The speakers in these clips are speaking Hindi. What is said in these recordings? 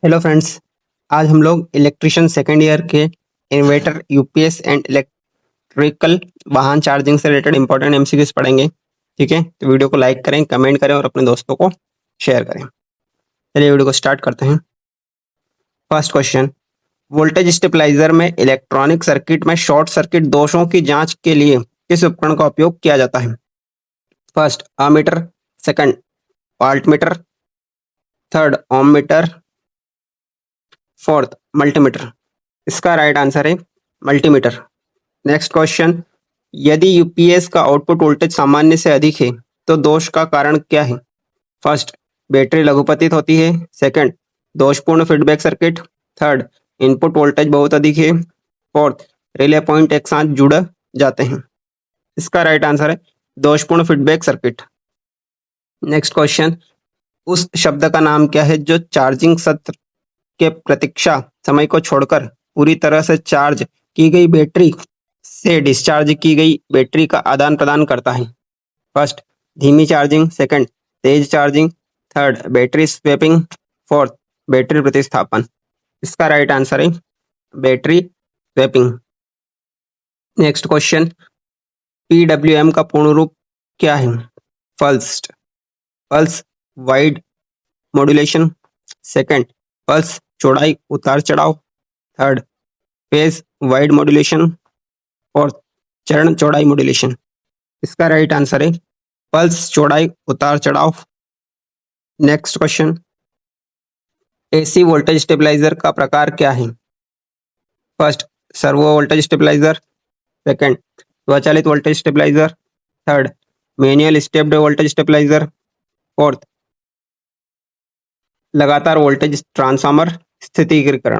हेलो फ्रेंड्स, आज हम लोग इलेक्ट्रिशियन सेकेंड ईयर के इन्वर्टर यूपीएस एंड इलेक्ट्रिकल वाहन चार्जिंग से रिलेटेड इंपॉर्टेंट एमसीक्यूज पढ़ेंगे। ठीक है, तो वीडियो को लाइक करें, कमेंट करें और अपने दोस्तों को शेयर करें। चलिए वीडियो को स्टार्ट करते हैं। फर्स्ट क्वेश्चन, वोल्टेज स्टेबलाइजर में इलेक्ट्रॉनिक सर्किट में शॉर्ट सर्किट दोषों की जांच के लिए किस उपकरण का उपयोग किया जाता है? First ammeter, second voltmeter, third ohm meter, fourth multimeter. इसका राइट आंसर है मल्टीमीटर। नेक्स्ट क्वेश्चन, यदि यूपीएस का आउटपुट वोल्टेज सामान्य से अधिक है तो दोष का कारण क्या है? फर्स्ट, बैटरी लघुपतित होती है। सेकंड, दोषपूर्ण feedback circuit. Third, input voltage बहुत अधिक है। फोर्थ, रिले पॉइंट एक साथ जुड़ जाते हैं। इसका राइट आंसर है दोषपूर्ण फीडबैक सर्किट। नेक्स्ट क्वेश्चन, उस शब्द का नाम क्या है जो चार्जिंग सत्र के प्रतीक्षा समय को छोड़कर पूरी तरह से चार्ज की गई बैटरी से डिस्चार्ज की गई बैटरी का आदान प्रदान करता है? फर्स्ट, धीमी चार्जिंग। सेकंड, तेज charging. Third, battery swapping. Fourth, battery प्रतिस्थापन। इसका राइट आंसर है battery swapping. Next question, PWM का पूर्ण रूप क्या है? First, pulse wide modulation. Second, pulse चौड़ाई उतार चढ़ाव। Third, phase wide modulation. Fourth, चरण चौड़ाई मॉड्यूलेशन। इसका राइट आंसर है पल्स चौड़ाई उतार चढ़ाव। Next question, AC voltage stabiliser का प्रकार क्या है? First, servo voltage stabiliser. Second, स्वचालित voltage stabiliser. Third, manual stepped voltage stabiliser. Fourth, लगातार वोल्टेज ट्रांसफार्मर स्थिरीकरण।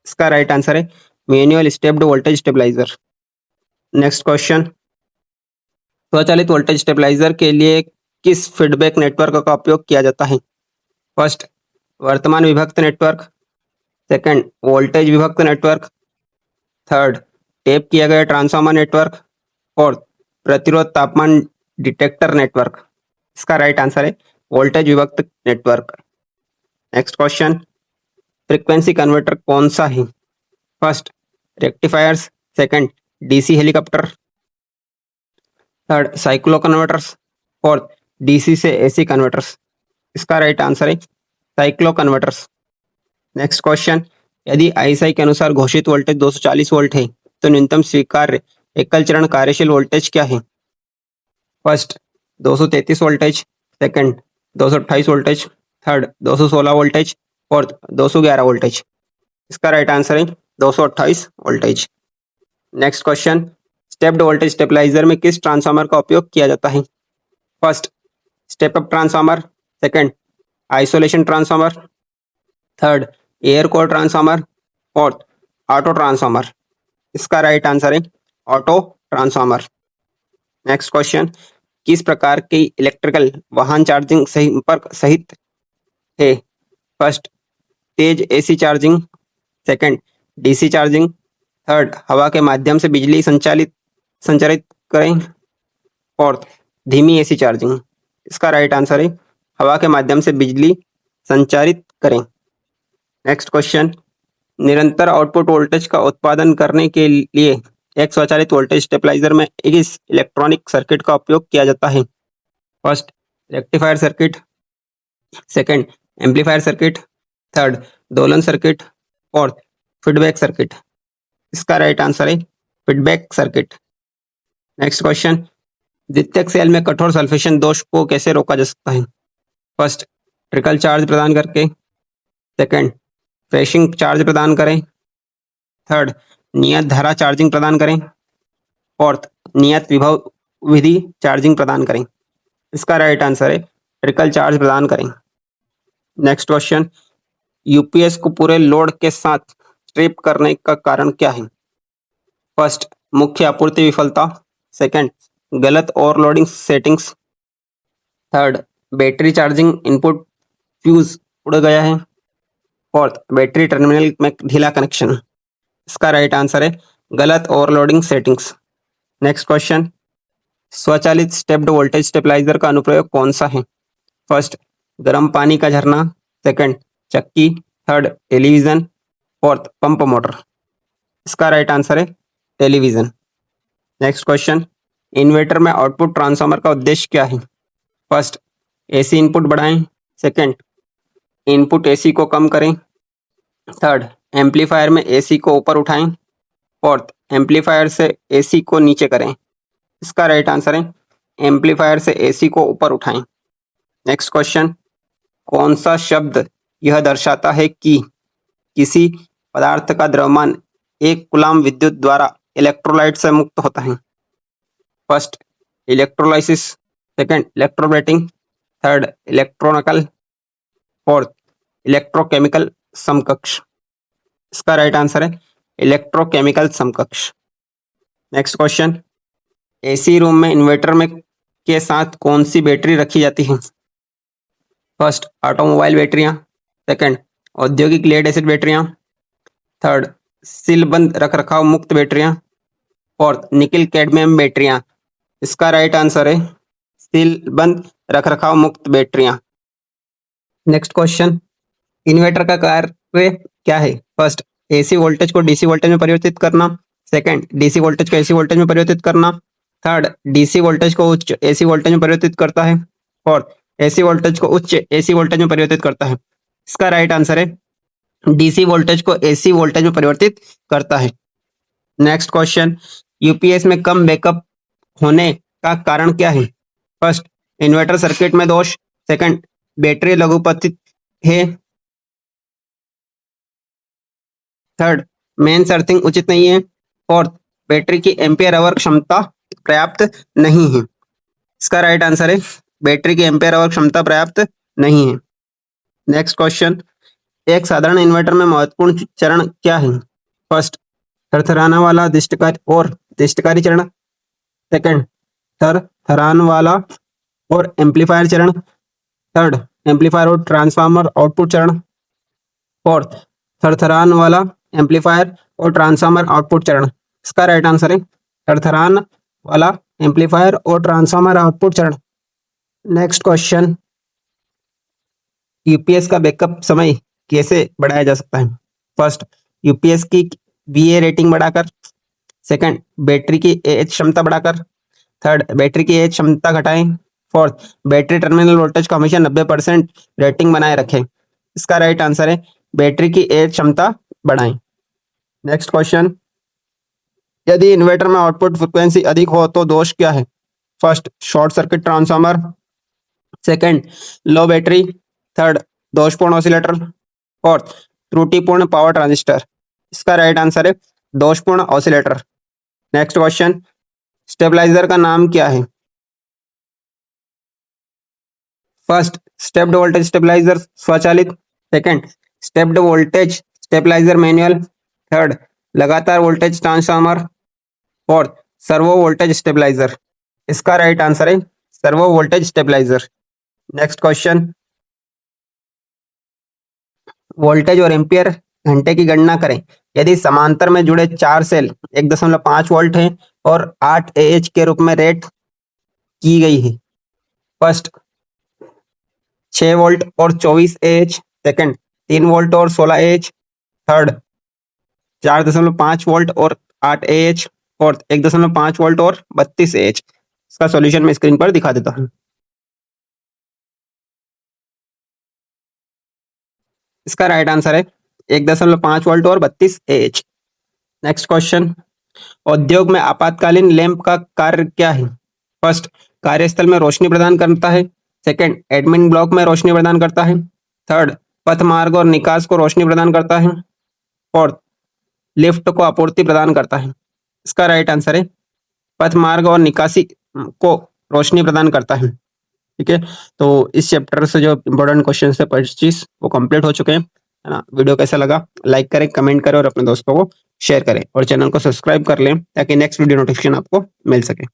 इसका राइट आंसर है manual stepped voltage stabiliser. Next question, स्वचालित वोल्टेज स्टेबलाइजर के लिए किस फीडबैक नेटवर्क का उपयोग किया जाता है? फर्स्ट, वर्तमान विभक्त नेटवर्क। सेकंड, वोल्टेज विभक्त नेटवर्क। थर्ड, टैप किया गया ट्रांसफार्मर नेटवर्क। फोर्थ, प्रतिरोध तापमान डिटेक्टर नेटवर्क। इसका राइट आंसर है वोल्टेज विभक्त network. Next question, frequency converter कौन सा है? First, rectifiers. Second, DC helicopter. Third, cyclo converters. Fourth, DC से एसी कन्वर्टर्स। इसका राइट आंसर है साइक्लो कन्वर्टर्स। नेक्स्ट क्वेश्चन, यदि आईएसआई के अनुसार घोषित वोल्टेज 240 वोल्ट है तो न्यूनतम स्वीकार्य एकल चरण कार्यशील वोल्टेज क्या है? First, 233 voltage. Second, 228 voltage. Third, 216 voltage. Fourth, 211 voltage. इसका राइट आंसर है 228 voltage. Next question, stepped voltage stabiliser में किस ट्रांसफार्मर का उपयोग किया जाता है? First, step up transformer. Second, isolation transformer. Third, air core transformer. Fourth, auto transformer. इसका राइट आंसर है ऑटो ट्रांसफार्मर। नेक्स्ट क्वेश्चन, किस प्रकार की इलेक्ट्रिकल वाहन चार्जिंग संपर्क सहित है? फर्स्ट, तेज AC charging. Second, DC charging. Third, हवा के माध्यम से बिजली संचारित करें। फोर्थ, धीमी एसी चार्जिंग। इसका राइट आंसर है हवा के माध्यम से बिजली संचारित करें। नेक्स्ट क्वेश्चन, निरंतर आउटपुट वोल्टेज का उत्पादन करने के लिए एक स्वचालित वोल्टेज स्टेबलाइजर में इस इलेक्ट्रॉनिक सर्किट का उपयोग किया जाता है? First, rectifier circuit. Second, amplifier circuit. Third, दोलन सर्किट। Fourth, feedback circuit. इसका राइट आंसर है फीडबैक सर्किट। नेक्स्ट क्वेश्चन, द्वितीयक सेल में कठोर सल्फेशन दोष को कैसे रोका जा सकता है? फर्स्ट, ट्रिकल चार्ज प्रदान करके। सेकंड, फ्रेशिंग चार्ज प्रदान करें। थर्ड, नियत धारा चार्जिंग प्रदान करें। फोर्थ, नियत विभव विधि चार्जिंग प्रदान करें। इसका राइट आंसर है ट्रिकल चार्ज प्रदान करें। नेक्स्ट क्वेश्चन, यूपीएस को पूरे लोड के साथ ट्रिप करने का कारण क्या है? फर्स्ट, मुख्य आपूर्ति विफलता। सेकंड, गलत overloading settings. Third, battery charging input fuse उड़ गया है। फोर्थ, बैटरी टर्मिनल में ढीला कनेक्शन। इसका राइट आंसर है गलत ओवरलोडिंग सेटिंग्स। नेक्स्ट क्वेश्चन, स्वचालित स्टेप्ड वोल्टेज स्टेबलाइजर का अनुप्रयोग कौन सा है? फर्स्ट, गर्म पानी का झरना। सेकंड, चक्की। Third television, fourth pump motor. इसका राइट आंसर है टेलीविजन। नेक्स्ट क्वेश्चन, इन्वर्टर में आउटपुट ट्रांसफार्मर का उद्देश्य क्या है? फर्स्ट, एसी इनपुट बढ़ाएं। सेकंड, इनपुट एसी को कम करें। थर्ड, एम्पलीफायर में एसी को ऊपर उठाएं। फोर्थ, एम्पलीफायर से एसी को नीचे करें। इसका राइट आंसर है एम्पलीफायर से एसी को ऊपर उठाएं। नेक्स्ट क्वेश्चन, कौन सा शब्द यह दर्शाता है कि किसी पदार्थ का द्रव्यमान 1 कूलम विद्युत द्वारा इलेक्ट्रोलाइट से मुक्त होता है? First, electrolysis. Second, electroplating. Third, electronical. Fourth, electrochemical समकक्ष। इसका राइट आंसर है इलेक्ट्रोकेमिकल समकक्ष। नेक्स्ट क्वेश्चन, एसी रूम में इन्वर्टर में के साथ कौन सी बैटरी रखी जाती है? फर्स्ट, ऑटोमोबाइल बैटरियां। सेकंड, औद्योगिक लेड एसिड बैटरियां। थर्ड, सीलबंद रखरखाव मुक्त बैटरियां। फोर्थ, निकिल कैडमियम बैटरियां। इसका राइट आंसर है सीलबंद रखरखाव मुक्त बैटरियां। नेक्स्ट क्वेश्चन, इन्वर्टर का कार्य क्या है? फर्स्ट, एसी वोल्टेज को डीसी वोल्टेज में परिवर्तित करना। सेकंड, डीसी वोल्टेज को एसी वोल्टेज में परिवर्तित करना। थर्ड, डीसी वोल्टेज को उच्च एसी वोल्टेज में परिवर्तित करता है। फोर्थ, एसी वोल्टेज को उच्च एसी वोल्टेज में परिवर्तित करता है। इसका राइट आंसर है डीसी वोल्टेज को एसी वोल्टेज में परिवर्तित करता है। नेक्स्ट क्वेश्चन, यूपीएस में कम बैकअप होने का कारण क्या है? फर्स्ट, इन्वर्टर सर्किट में दोष। सेकंड, बैटरी लघुपतित है। थर्ड, मेंस अर्थिंग उचित नहीं है। फोर्थ, बैटरी की एम्पियर आवर क्षमता पर्याप्त नहीं है। इसका राइट आंसर है बैटरी की एम्पियर आवर क्षमता पर्याप्त नहीं है। नेक्स्ट क्वेश्चन, एक साधारण इन्वर्टर में महत्वपूर्ण चरण क्या है? फर्स्ट, थरथराना वाला दिष्टकारी और दिष्टकारी चरण। सेकंड, थरथरान वाला और एम्पलीफायर चरण। थर्ड, एम्पलीफायर और ट्रांसफार्मर आउटपुट चरण। फोर्थ, थरथरान वाला एम्पलीफायर और ट्रांसफार्मर आउटपुट चरण। इसका राइट आंसर है थरथरान वाला एम्पलीफायर और ट्रांसफार्मर आउटपुट चरण। नेक्स्ट क्वेश्चन, यूपीएस का बैकअप समय कैसे बढ़ाया जा सकता है? फर्स्ट, यूपीएस की वीए रेटिंग बढ़ाकर। सेकंड, बैटरी की एएच क्षमता बढ़ाकर। थर्ड, बैटरी की एएच क्षमता घटाएं। फोर्थ, बैटरी टर्मिनल वोल्टेज को हमेशा 90% रेटिंग बनाए रखें। इसका राइट आंसर है बैटरी की एएच क्षमता बढ़ाएं। नेक्स्ट क्वेश्चन, यदि इन्वर्टर में आउटपुट फ्रिक्वेंसी अधिक हो तो दोष क्या है? First, short circuit transformer. Second, low battery. Third, दोषपूर्ण ऑसिलेटर। फोर्थ, त्रुटिपूर्ण पावर ट्रांजिस्टर। इसका राइट आंसर है दोषपूर्ण ऑसिलेटर। नेक्स्ट क्वेश्चन, स्टेबलाइजर का नाम क्या है? फर्स्ट, स्टेप्ड वोल्टेज स्टेबलाइजर स्वचालित। Second, stepped voltage stabiliser manual. Third, लगातार voltage transformer. Fourth, servo voltage stabiliser. इसका राइट आंसर है servo voltage stabiliser. Next question, voltage और एम्पियर घंटे की गणना करें यदि समांतर में जुड़े 4 सेल 1.5 वोल्ट हैं और 8 AH के रूप में रेट की गई है। फर्स्ट, 6 वोल्ट और 24 AH। सेकंड, 3 वोल्ट और 16 AH। थर्ड, 4.5 वोल्ट और 8 AH। फोर्थ, 1.5 वोल्ट और 32 AH। इसका सॉल्यूशन मैं स्क्रीन पर दिखा देता हूँ। इसका राइट आंसर है 1.5 वोल्ट और 32 AH। नेक्स्ट क्वेश्चन, उद्योग में आपातकालीन लैंप का कार्य क्या है? फर्स्ट, कार्यस्थल में रोशनी प्रदान करता है। सेकंड, एडमिन ब्लॉक में रोशनी प्रदान करता है। थर्ड, पथ मार्ग और निकास को रोशनी प्रदान करता है। फोर्थ, लिफ्ट को आपूर्ति प्रदान करता है। इसका राइट आंसर है पथ मार्ग और निकासी को रोशनी प्रदान करता है। ठीक है, तो इस चैप्टर से जो इंपॉर्टेंट क्वेश्चन है 25 वो कंप्लीट हो चुके हैं, है ना। वीडियो कैसा लगा लाइक करें, कमेंट करें और अपने दोस्तों को शेयर करें और चैनल को सब्सक्राइब कर लें ताकि नेक्स्ट वीडियो नोटिफिकेशन आपको मिल सके।